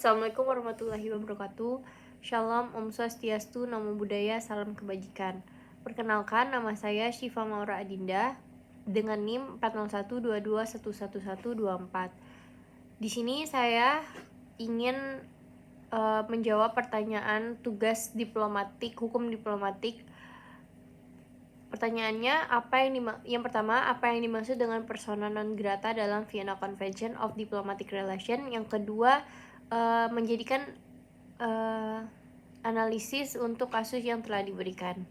Assalamualaikum warahmatullahi wabarakatuh. Shalom, Om Swastiastu, Namo Buddhaya, Salam Kebajikan. Perkenalkan, nama saya Syifa Maura Adinda dengan NIM 40122111124. Di sini saya ingin menjawab pertanyaan tugas diplomatik, hukum diplomatik. Pertanyaannya, yang pertama, apa yang dimaksud dengan persona non grata dalam Vienna Convention of Diplomatic Relations? Yang kedua, menjadikan analisis untuk kasus yang telah diberikan.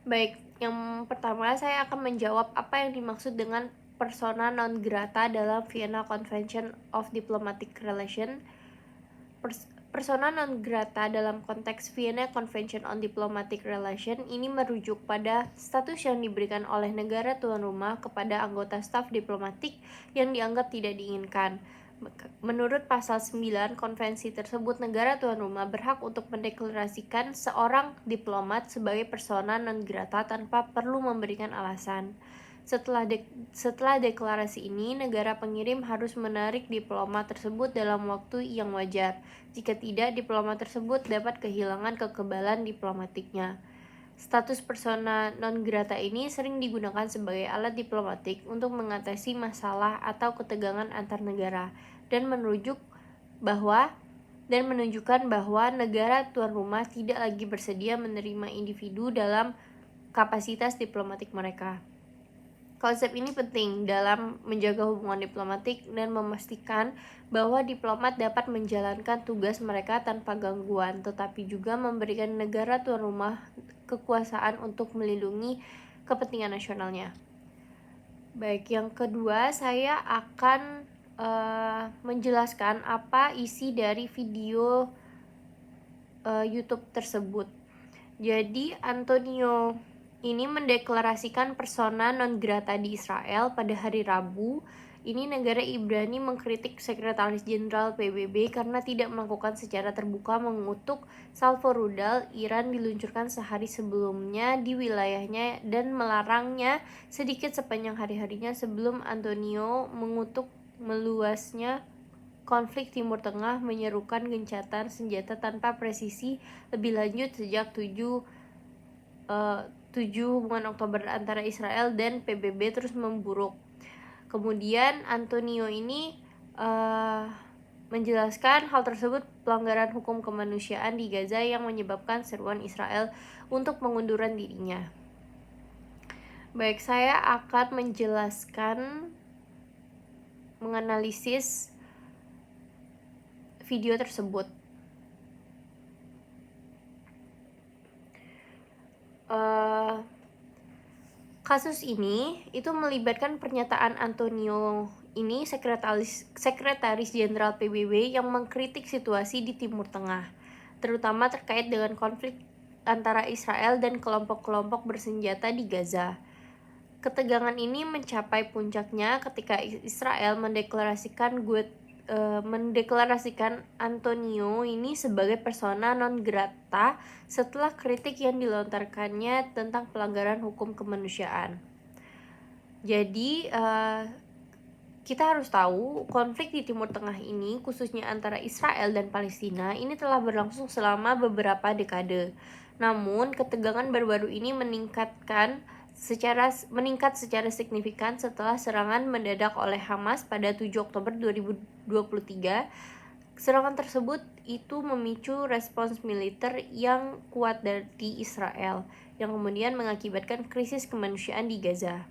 Baik, yang pertama saya akan menjawab apa yang dimaksud dengan persona non grata dalam Vienna Convention of Diplomatic Relations. Persona non grata dalam konteks Vienna Convention on Diplomatic Relations ini merujuk pada status yang diberikan oleh negara tuan rumah kepada anggota staf diplomatik yang dianggap tidak diinginkan. Menurut pasal 9 konvensi tersebut, negara tuan rumah berhak untuk mendeklarasikan seorang diplomat sebagai persona non grata tanpa perlu memberikan alasan. Setelah deklarasi ini, negara pengirim harus menarik diplomat tersebut dalam waktu yang wajar. Jika tidak, diplomat tersebut dapat kehilangan kekebalan diplomatiknya. Status persona non grata ini sering digunakan sebagai alat diplomatik untuk mengatasi masalah atau ketegangan antar negara dan menunjukkan bahwa negara tuan rumah tidak lagi bersedia menerima individu dalam kapasitas diplomatik mereka. Konsep ini penting dalam menjaga hubungan diplomatik dan memastikan bahwa diplomat dapat menjalankan tugas mereka tanpa gangguan, tetapi juga memberikan negara tuan rumah kekuasaan untuk melindungi kepentingan nasionalnya. Baik, yang kedua saya akan menjelaskan apa isi dari video YouTube tersebut. Jadi Antonio ini mendeklarasikan persona non grata di Israel pada hari Rabu. Ini negara Ibrani mengkritik Sekretaris Jenderal PBB karena tidak melakukan secara terbuka mengutuk salvo rudal Iran diluncurkan sehari sebelumnya di wilayahnya dan melarangnya sedikit sepanjang hari-harinya sebelum Antonio mengutuk meluasnya konflik Timur Tengah, menyerukan gencatan senjata tanpa presisi lebih lanjut sejak 7 hubungan Oktober antara Israel dan PBB terus memburuk. Kemudian Antonio ini menjelaskan hal tersebut pelanggaran hukum kemanusiaan di Gaza yang menyebabkan seruan Israel untuk pengunduran dirinya. Baik, saya akan menganalisis video tersebut. Kasus ini itu melibatkan pernyataan Antonio ini, sekretaris jenderal PBB yang mengkritik situasi di Timur Tengah, terutama terkait dengan konflik antara Israel dan kelompok-kelompok bersenjata di Gaza. Ketegangan ini mencapai puncaknya ketika Israel mendeklarasikan Antonio ini sebagai persona non grata setelah kritik yang dilontarkannya tentang pelanggaran hukum kemanusiaan. Jadi kita harus tahu konflik di Timur Tengah ini, khususnya antara Israel dan Palestina, ini telah berlangsung selama beberapa dekade. Namun ketegangan baru-baru ini meningkat secara signifikan setelah serangan mendadak oleh Hamas pada 7 Oktober 2023. Serangan tersebut itu memicu respons militer yang kuat dari Israel, yang kemudian mengakibatkan krisis kemanusiaan di Gaza.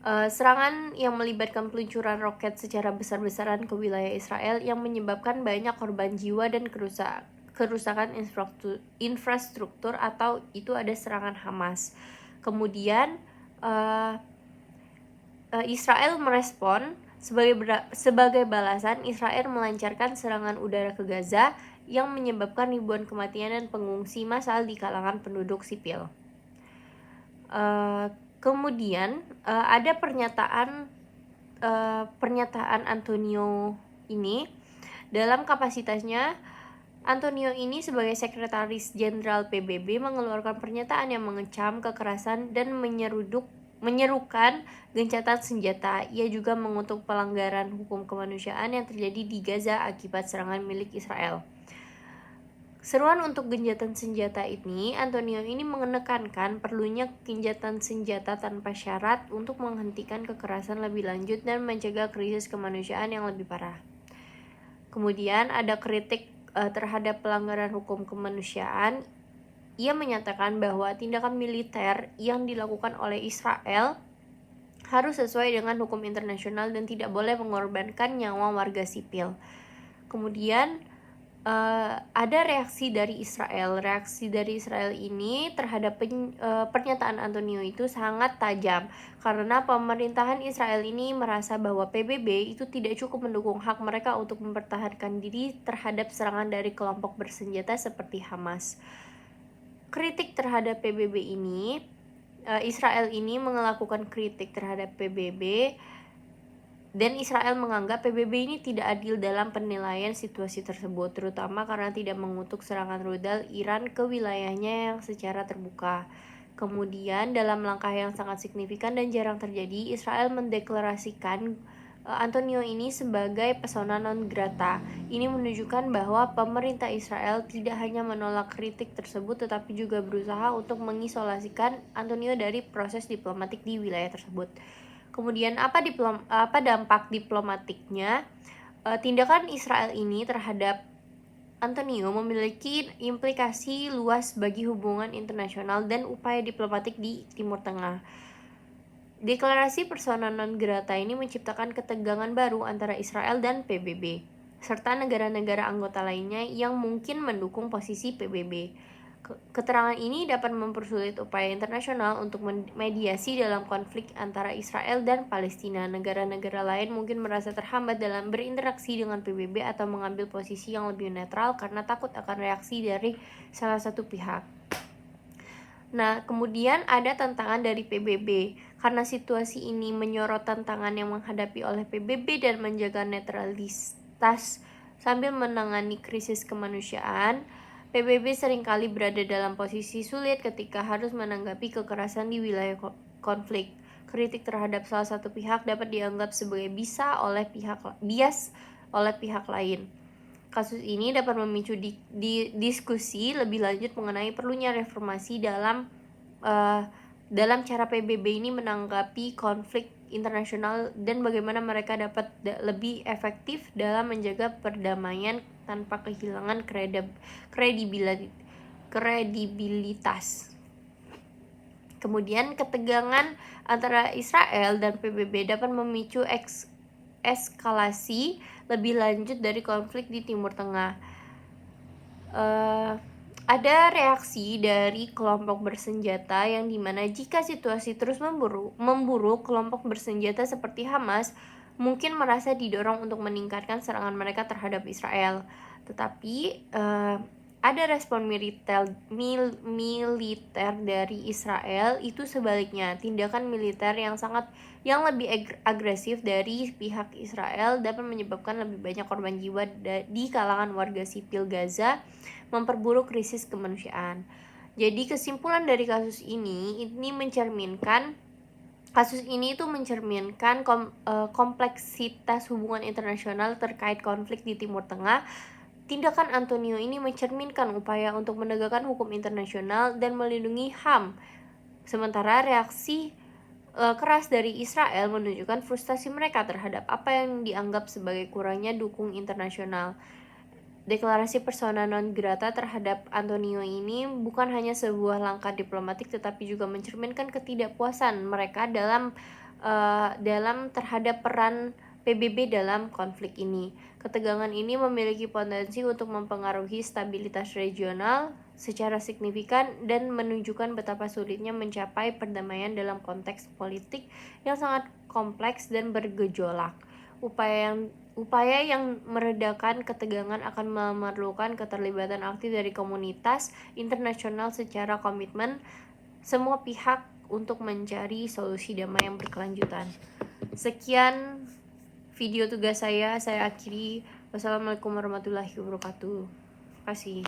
Serangan yang melibatkan peluncuran roket secara besar-besaran ke wilayah Israel yang menyebabkan banyak korban jiwa dan kerusakan infrastruktur, atau itu ada serangan Hamas. Kemudian Israel merespon sebagai balasan. Israel melancarkan serangan udara ke Gaza yang menyebabkan ribuan kematian dan pengungsi massal di kalangan penduduk sipil. Kemudian ada pernyataan Antonio ini. Dalam kapasitasnya, Antonio ini sebagai sekretaris jenderal PBB mengeluarkan pernyataan yang mengecam kekerasan dan menyerukan gencatan senjata. Ia juga mengutuk pelanggaran hukum kemanusiaan yang terjadi di Gaza akibat serangan milik Israel. Seruan untuk gencatan senjata ini, Antonio ini menekankan perlunya gencatan senjata tanpa syarat untuk menghentikan kekerasan lebih lanjut dan mencegah krisis kemanusiaan yang lebih parah. Kemudian ada kritik terhadap pelanggaran hukum kemanusiaan. Ia menyatakan bahwa tindakan militer yang dilakukan oleh Israel harus sesuai dengan hukum internasional dan tidak boleh mengorbankan nyawa warga sipil. Kemudian ada reaksi dari Israel. Reaksi dari Israel ini terhadap pernyataan Antonio itu sangat tajam karena pemerintahan Israel ini merasa bahwa PBB itu tidak cukup mendukung hak mereka untuk mempertahankan diri terhadap serangan dari kelompok bersenjata seperti Hamas. Kritik terhadap PBB ini, Israel ini melakukan kritik terhadap PBB dan Israel menganggap PBB ini tidak adil dalam penilaian situasi tersebut, terutama karena tidak mengutuk serangan rudal Iran ke wilayahnya yang secara terbuka. Kemudian dalam langkah yang sangat signifikan dan jarang terjadi, Israel mendeklarasikan Antonio ini sebagai persona non grata. Ini menunjukkan bahwa pemerintah Israel tidak hanya menolak kritik tersebut, tetapi juga berusaha untuk mengisolasikan Antonio dari proses diplomatik di wilayah tersebut. Kemudian apa dampak diplomatiknya? Tindakan Israel ini terhadap Antonio memiliki implikasi luas bagi hubungan internasional dan upaya diplomatik di Timur Tengah. Deklarasi persona non grata ini menciptakan ketegangan baru antara Israel dan PBB, serta negara-negara anggota lainnya yang mungkin mendukung posisi PBB. Keterangan ini dapat mempersulit upaya internasional untuk mediasi dalam konflik antara Israel dan Palestina. Negara-negara lain mungkin merasa terhambat dalam berinteraksi dengan PBB atau mengambil posisi yang lebih netral karena takut akan reaksi dari salah satu pihak. Nah, kemudian ada tantangan dari PBB. Karena situasi ini menyorot tantangan yang menghadapi oleh PBB dan menjaga netralitas sambil menangani krisis kemanusiaan, PBB seringkali berada dalam posisi sulit ketika harus menanggapi kekerasan di wilayah konflik. Kritik terhadap salah satu pihak dapat dianggap sebagai bias oleh pihak lain. Kasus ini dapat memicu diskusi lebih lanjut mengenai perlunya reformasi dalam cara PBB ini menanggapi konflik internasional dan bagaimana mereka dapat lebih efektif dalam menjaga perdamaian tanpa kehilangan kredibilitas. Kemudian ketegangan antara Israel dan PBB dapat memicu eskalasi lebih lanjut dari konflik di Timur Tengah. Ada reaksi dari kelompok bersenjata yang dimana jika situasi terus memburuk, kelompok bersenjata seperti Hamas mungkin merasa didorong untuk meningkatkan serangan mereka terhadap Israel. Tetapi ada respon militer dari Israel itu sebaliknya. Tindakan militer yang lebih agresif dari pihak Israel dapat menyebabkan lebih banyak korban jiwa di kalangan warga sipil Gaza, memperburuk krisis kemanusiaan. Jadi kesimpulan dari kasus ini mencerminkan kompleksitas hubungan internasional terkait konflik di Timur Tengah. Tindakan Antonio ini mencerminkan upaya untuk menegakkan hukum internasional dan melindungi HAM. Sementara reaksi keras dari Israel menunjukkan frustasi mereka terhadap apa yang dianggap sebagai kurangnya dukung internasional. Deklarasi persona non grata terhadap Antonio ini bukan hanya sebuah langkah diplomatik, tetapi juga mencerminkan ketidakpuasan mereka dalam terhadap peran PBB dalam konflik ini. Ketegangan ini memiliki potensi untuk mempengaruhi stabilitas regional secara signifikan dan menunjukkan betapa sulitnya mencapai perdamaian dalam konteks politik yang sangat kompleks dan bergejolak. Upaya yang meredakan ketegangan akan memerlukan keterlibatan aktif dari komunitas internasional secara komitmen semua pihak untuk mencari solusi damai yang berkelanjutan. Sekian video tugas saya akhiri. Wassalamualaikum warahmatullahi wabarakatuh. Terima kasih.